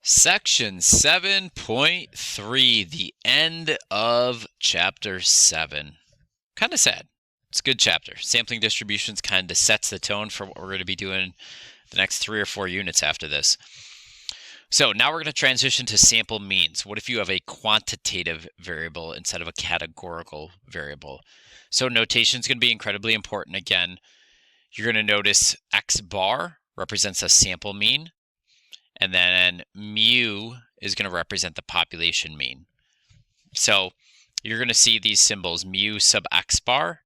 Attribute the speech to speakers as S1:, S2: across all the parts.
S1: Section 7.3, the end of chapter 7. Kind of sad. It's a good chapter. Sampling distributions kind of sets the tone for what we're going to be doing the next 3 or 4 units after this. So now we're going to transition to sample means. What if you have a quantitative variable instead of a categorical variable? So notation is going to be incredibly important. Again, you're going to notice X bar represents a sample mean. And then mu is going to represent the population mean. So you're going to see these symbols. Mu sub x bar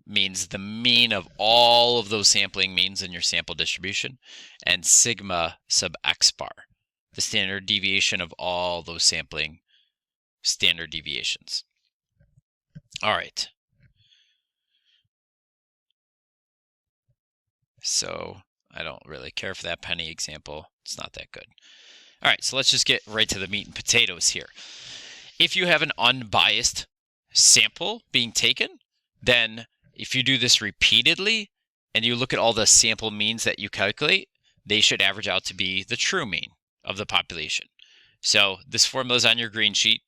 S1: means the mean of all of those sampling means in your sample distribution, and sigma sub x bar, the standard deviation of all those sampling standard deviations. All right. So I don't really care for that penny example. It's not that good. All right, so let's just get right to the meat and potatoes here. If you have an unbiased sample being taken, then if you do this repeatedly and you look at all the sample means that you calculate, they should average out to be the true mean of the population. So this formula is on your green sheet.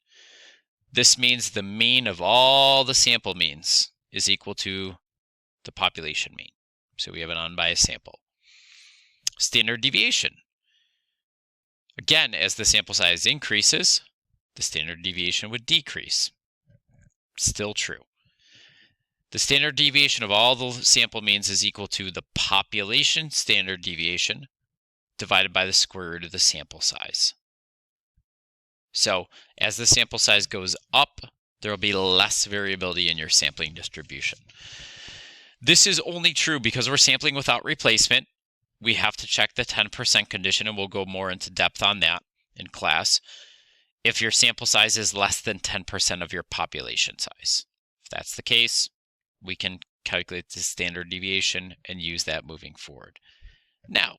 S1: This means the mean of all the sample means is equal to the population mean. So we have an unbiased sample. Standard deviation. Again, as the sample size increases, the standard deviation would decrease. Still true. The standard deviation of all the sample means is equal to the population standard deviation divided by the square root of the sample size. So as the sample size goes up, there will be less variability in your sampling distribution. This is only true because we're sampling without replacement. We have to check the 10% condition, and we'll go more into depth on that in class. If your sample size is less than 10% of your population size. If that's the case, we can calculate the standard deviation and use that moving forward. Now,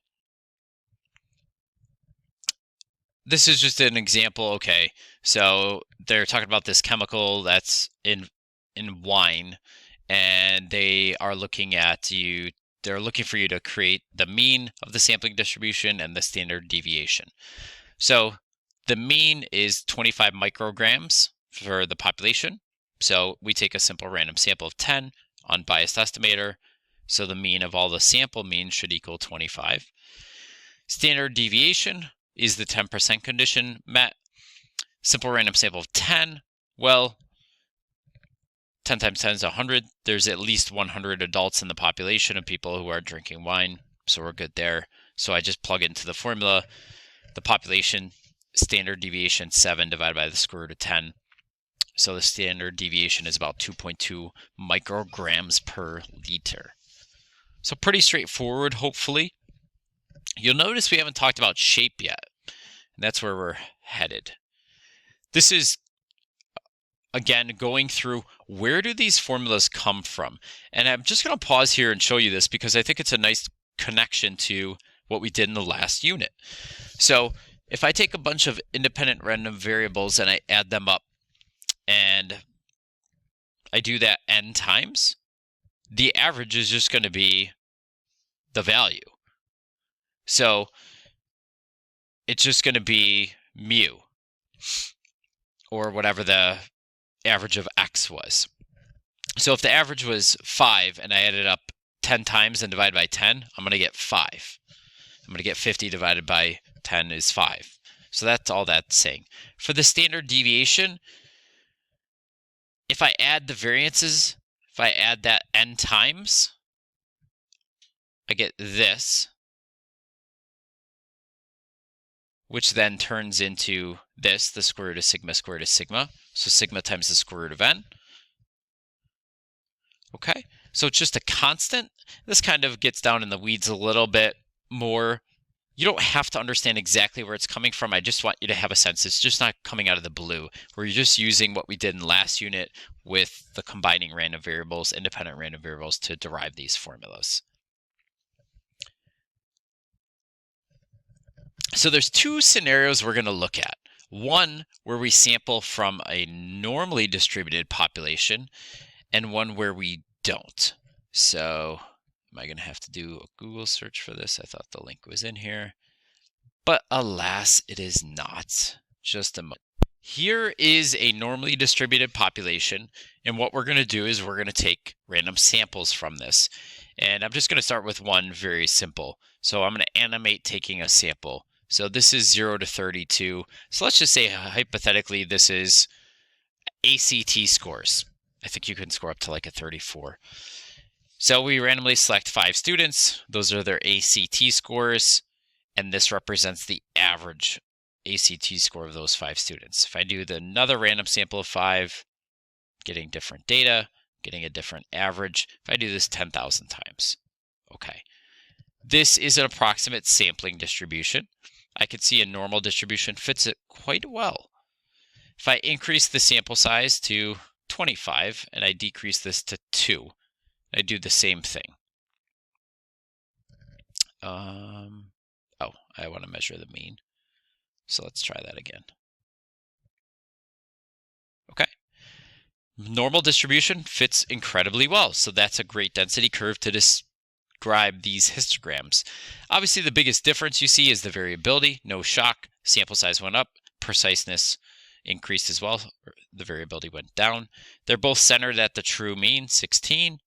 S1: this is just an example. Okay, so they're talking about this chemical that's in wine, and they are looking at you. They're looking for you to create the mean of the sampling distribution and the standard deviation. So the mean is 25 micrograms for the population. So we take a simple random sample of 10, unbiased estimator. So the mean of all the sample means should equal 25. Standard deviation is the 10% condition met. Simple random sample of 10. Well, 10 times 10 is 100. There's at least 100 adults in the population of people who are drinking wine. So we're good there. So I just plug into the formula. The population standard deviation 7 divided by the square root of 10. So the standard deviation is about 2.2 micrograms per liter. So pretty straightforward, hopefully. You'll notice we haven't talked about shape yet. And that's where we're headed. This is, again, going through where do these formulas come from? And I'm just going to pause here and show you this because I think it's a nice connection to what we did in the last unit. So if I take a bunch of independent random variables and I add them up, and I do that n times, the average is just going to be the value. So it's just going to be mu, or whatever the average of x was. So if the average was 5 and I added up 10 times and divided by 10, I'm going to get 5. I'm going to get 50 divided by 10 is 5. So that's all that's saying. For the standard deviation, if I add the variances, if I add that n times, I get this, which then turns into this, the square root of sigma squared is sigma. So sigma times the square root of n. Okay, so it's just a constant. This kind of gets down in the weeds a little bit more. You don't have to understand exactly where it's coming from. I just want you to have a sense. It's just not coming out of the blue. We're just using what we did in last unit with the combining random variables, independent random variables, to derive these formulas. So there's 2 scenarios we're going to look at. One where we sample from a normally distributed population, and one where we don't. So am I going to have to do a Google search for this? I thought the link was in here. But alas, it is not. Just a moment. Here is a normally distributed population, and what we're going to do is we're going to take random samples from this. And I'm just going to start with one very simple. So I'm going to animate taking a sample. So this is 0 to 32. So let's just say hypothetically this is ACT scores. I think you can score up to like a 34. So we randomly select 5 students. Those are their ACT scores, and this represents the average ACT score of those 5 students. If I do another random sample of 5, getting different data, getting a different average. If I do this 10,000 times, okay. This is an approximate sampling distribution. I can see a normal distribution fits it quite well. If I increase the sample size to 25 and I decrease this to 2, I do the same thing. Oh, I want to measure the mean. So let's try that again. Okay. Normal distribution fits incredibly well. So that's a great density curve to describe these histograms. Obviously, the biggest difference you see is the variability. No shock. Sample size went up. Preciseness increased as well. The variability went down. They're both centered at the true mean, 16.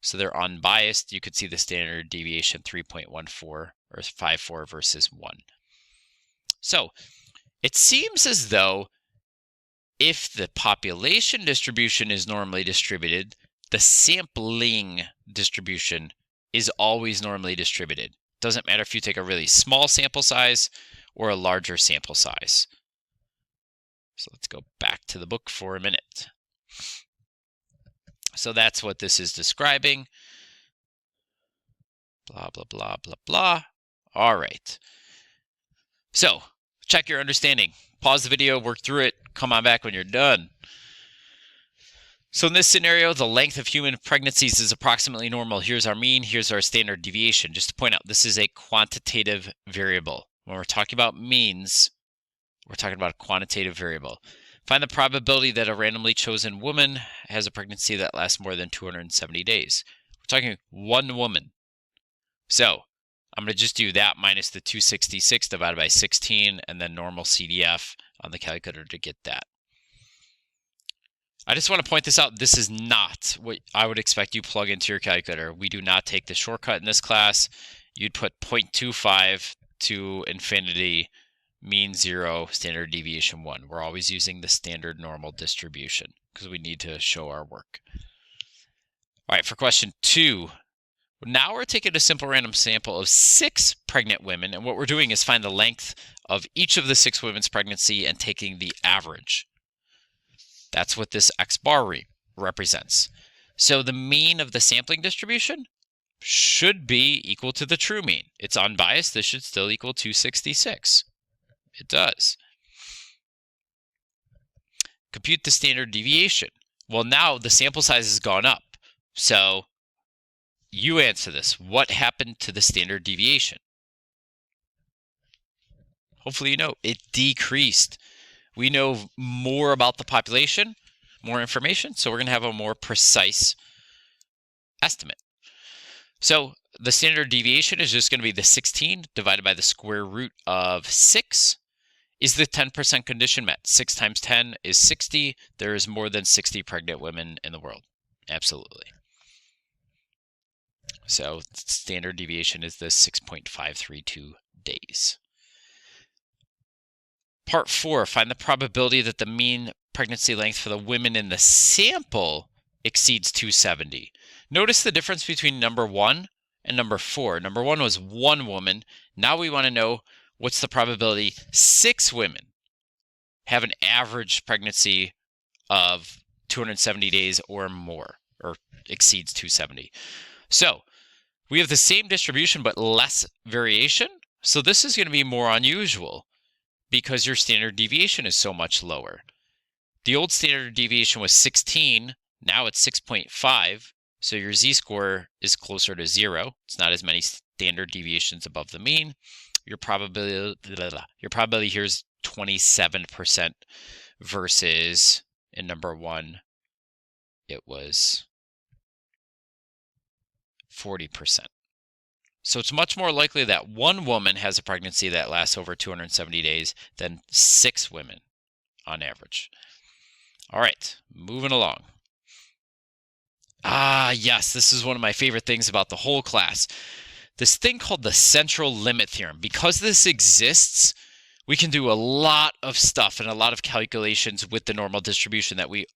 S1: So they're unbiased. You could see the standard deviation 3.14 or 54 versus 1. So it seems as though if the population distribution is normally distributed, the sampling distribution is always normally distributed. Doesn't matter if you take a really small sample size or a larger sample size. So let's go back to the book for a minute. So that's what this is describing. Blah, blah, blah, blah, blah. All right. So check your understanding. Pause the video, work through it, come on back when you're done. So in this scenario, the length of human pregnancies is approximately normal. Here's our mean, here's our standard deviation. Just to point out, this is a quantitative variable. When we're talking about means, we're talking about a quantitative variable. Find the probability that a randomly chosen woman has a pregnancy that lasts more than 270 days. We're talking one woman. So I'm going to just do that minus the 266 divided by 16 and then normal CDF on the calculator to get that. I just want to point this out. This is not what I would expect you plug into your calculator. We do not take the shortcut in this class. You'd put 0.25 to infinity, mean 0, standard deviation 1. We're always using the standard normal distribution because we need to show our work. All right, for question 2. Now we're taking a simple random sample of 6 pregnant women, and what we're doing is find the length of each of the 6 women's pregnancy and taking the average. That's what this X bar represents. So the mean of the sampling distribution should be equal to the true mean. It's unbiased. This should still equal 266. It does. Compute the standard deviation. Well, now the sample size has gone up. So you answer this. What happened to the standard deviation? Hopefully you know. It decreased. We know more about the population, more information, so we're going to have a more precise estimate. So the standard deviation is just going to be the 16 divided by the square root of 6. Is the 10% condition met? 6 times 10 is 60. There is more than 60 pregnant women in the world. Absolutely. So standard deviation is the 6.532 days. Part 4, find the probability that the mean pregnancy length for the women in the sample exceeds 270. Notice the difference between number 1 and number 4. Number 1 was 1 woman. Now we want to know what's the probability 6 women have an average pregnancy of 270 days or more, or exceeds 270. So we have the same distribution but less variation. So this is going to be more unusual because your standard deviation is so much lower. The old standard deviation was 16, now it's 6.5, so your z-score is closer to 0. It's not as many standard deviations above the mean. Your probability here is 27% versus in number 1, it was 40%. So it's much more likely that one woman has a pregnancy that lasts over 270 days than 6 women on average. All right, moving along. Yes, this is one of my favorite things about the whole class. This thing called the central limit theorem. Because this exists, we can do a lot of stuff and a lot of calculations with the normal distribution that we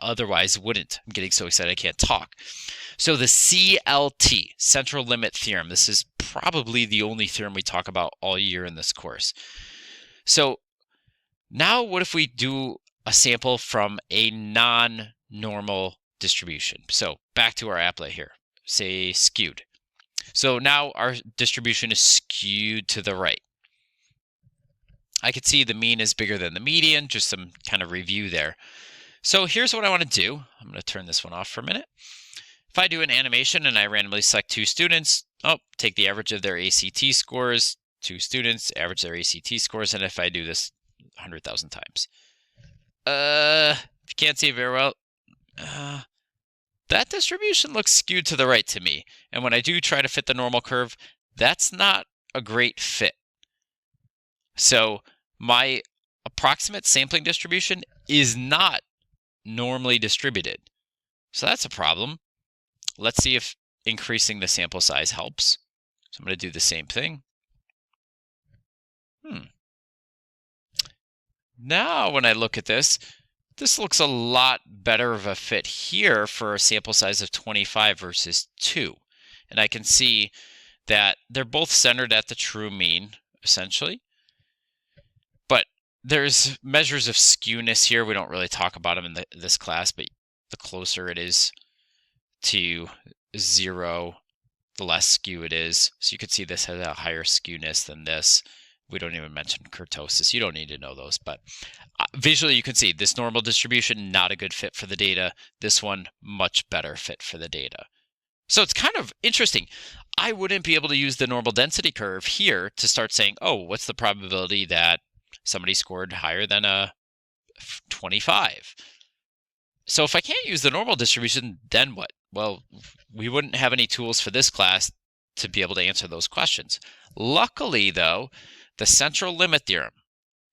S1: otherwise wouldn't. I'm getting so excited I can't talk. So the CLT, central limit theorem, this is probably the only theorem we talk about all year in this course. So now what if we do a sample from a non-normal distribution? So back to our applet here, say skewed. So now our distribution is skewed to the right. I could see the mean is bigger than the median, just some kind of review there. So here's what I want to do. I'm going to turn this one off for a minute. If I do an animation and I randomly select 2 students, take the average of their ACT scores, 2 students, average their ACT scores, and if I do this 100,000 times. If you can't see it very well, that distribution looks skewed to the right to me. And when I do try to fit the normal curve, that's not a great fit. So my approximate sampling distribution is not normally distributed. So that's a problem. Let's see if increasing the sample size helps. So I'm going to do the same thing. Now when I look at this, this looks a lot better of a fit here for a sample size of 25 versus 2. And I can see that they're both centered at the true mean, essentially. But there's measures of skewness here. We don't really talk about them in this class, but the closer it is to 0, the less skew it is. So you could see this has a higher skewness than this. We don't even mention kurtosis. You don't need to know those, but visually you can see this normal distribution, not a good fit for the data. This one, much better fit for the data. So it's kind of interesting. I wouldn't be able to use the normal density curve here to start saying, oh, what's the probability that somebody scored higher than a 25? So if I can't use the normal distribution, then what? Well, we wouldn't have any tools for this class to be able to answer those questions. Luckily, though, the central limit theorem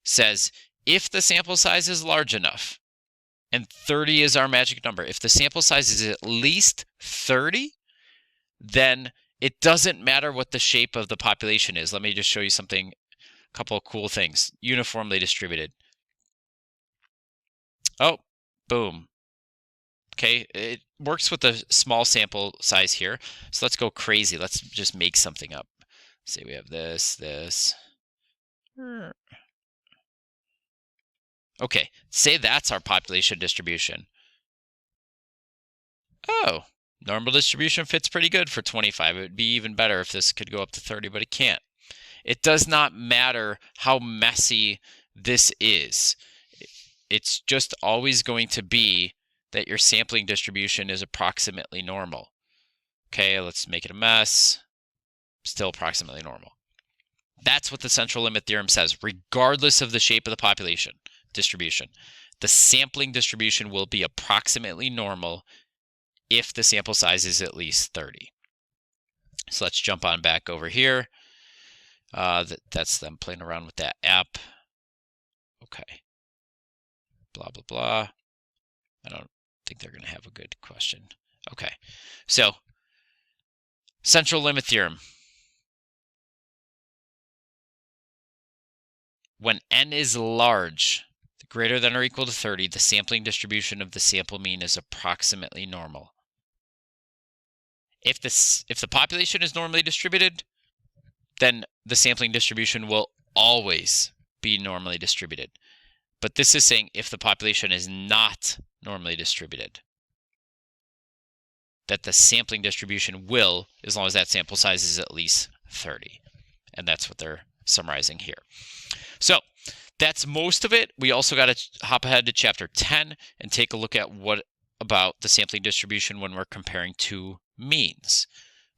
S1: says if the sample size is large enough, and 30 is our magic number, if the sample size is at least 30, then it doesn't matter what the shape of the population is. Let me just show you something, a couple of cool things. Uniformly distributed. Oh, boom. Okay, it works with a small sample size here. So let's go crazy. Let's just make something up. Say we have this. Okay, say that's our population distribution. Oh, normal distribution fits pretty good for 25. It would be even better if this could go up to 30, but it can't. It does not matter how messy this is. It's just always going to be that your sampling distribution is approximately normal. Okay, let's make it a mess. Still approximately normal. That's what the central limit theorem says, regardless of the shape of the population distribution. The sampling distribution will be approximately normal if the sample size is at least 30. So let's jump on back over here. That's them playing around with that app. Okay. Blah, blah, blah. I don't think they're going to have a good question. Okay. So central limit theorem. When n is large, greater than or equal to 30, the sampling distribution of the sample mean is approximately normal. If the population is normally distributed, then the sampling distribution will always be normally distributed. But this is saying if the population is not normally distributed, that the sampling distribution will, as long as that sample size is at least 30. And that's what they're summarizing here. So that's most of it. We also got to hop ahead to chapter 10 and take a look at what about the sampling distribution when we're comparing two means.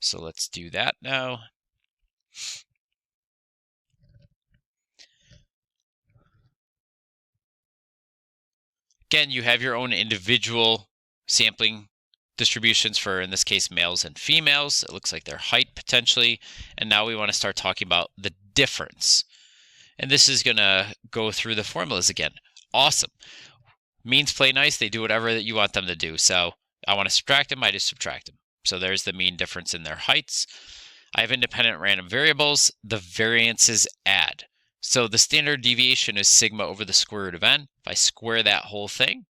S1: So let's do that now. Again, you have your own individual sampling distributions for, in this case, males and females. It looks like their height potentially. And now we want to start talking about the difference. And this is going to go through the formulas again. Awesome. Means play nice. They do whatever that you want them to do. So I want to subtract them. I just subtract them. So there's the mean difference in their heights. I have independent random variables. The variances add. So the standard deviation is sigma over the square root of n. If I square that whole thing,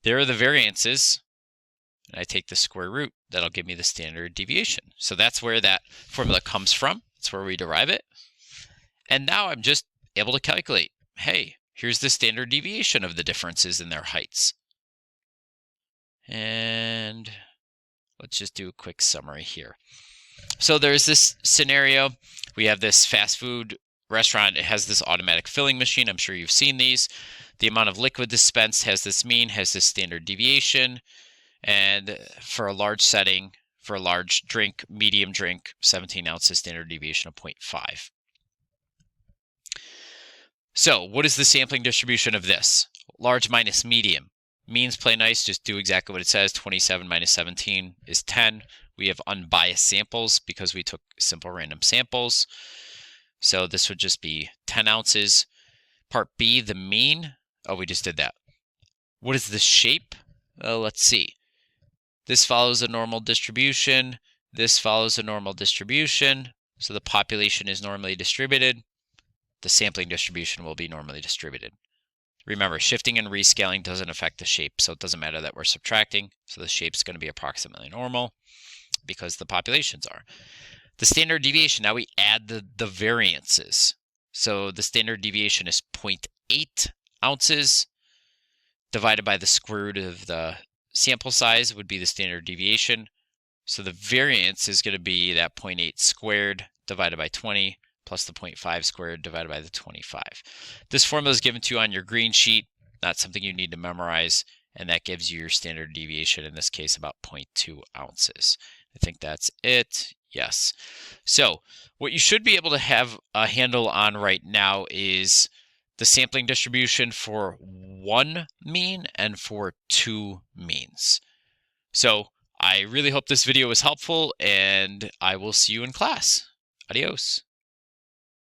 S1: there are the variances, and I take the square root. That'll give me the standard deviation. So that's where that formula comes from. That's where we derive it. And now I'm just able to calculate, hey, here's the standard deviation of the differences in their heights. And let's just do a quick summary here. So there's this scenario. We have this fast food restaurant. It has this automatic filling machine. I'm sure you've seen these. The amount of liquid dispensed has this mean, has this standard deviation. And for a large setting, for a large drink, medium drink, 17 ounces, standard deviation of 0.5. So what is the sampling distribution of this? Large minus medium. Means play nice, just do exactly what it says. 27 minus 17 is 10. We have unbiased samples because we took simple random samples. So this would just be 10 ounces. Part B, the mean. Oh, we just did that. What is the shape? Let's see. This follows a normal distribution. This follows a normal distribution. So the population is normally distributed. The sampling distribution will be normally distributed. Remember, shifting and rescaling doesn't affect the shape, so it doesn't matter that we're subtracting. So the shape's going to be approximately normal because the populations are. The standard deviation, now we add the variances. So the standard deviation is 0.8 ounces divided by the square root of the sample size would be the standard deviation. So the variance is going to be that 0.8 squared divided by 20 plus the 0.5 squared divided by the 25. This formula is given to you on your green sheet, not something you need to memorize, and that gives you your standard deviation, in this case about 0.2 ounces. I think that's it. Yes. So what you should be able to have a handle on right now is the sampling distribution for one mean and for two means. So I really hope this video was helpful, and I will see you in class. Adios.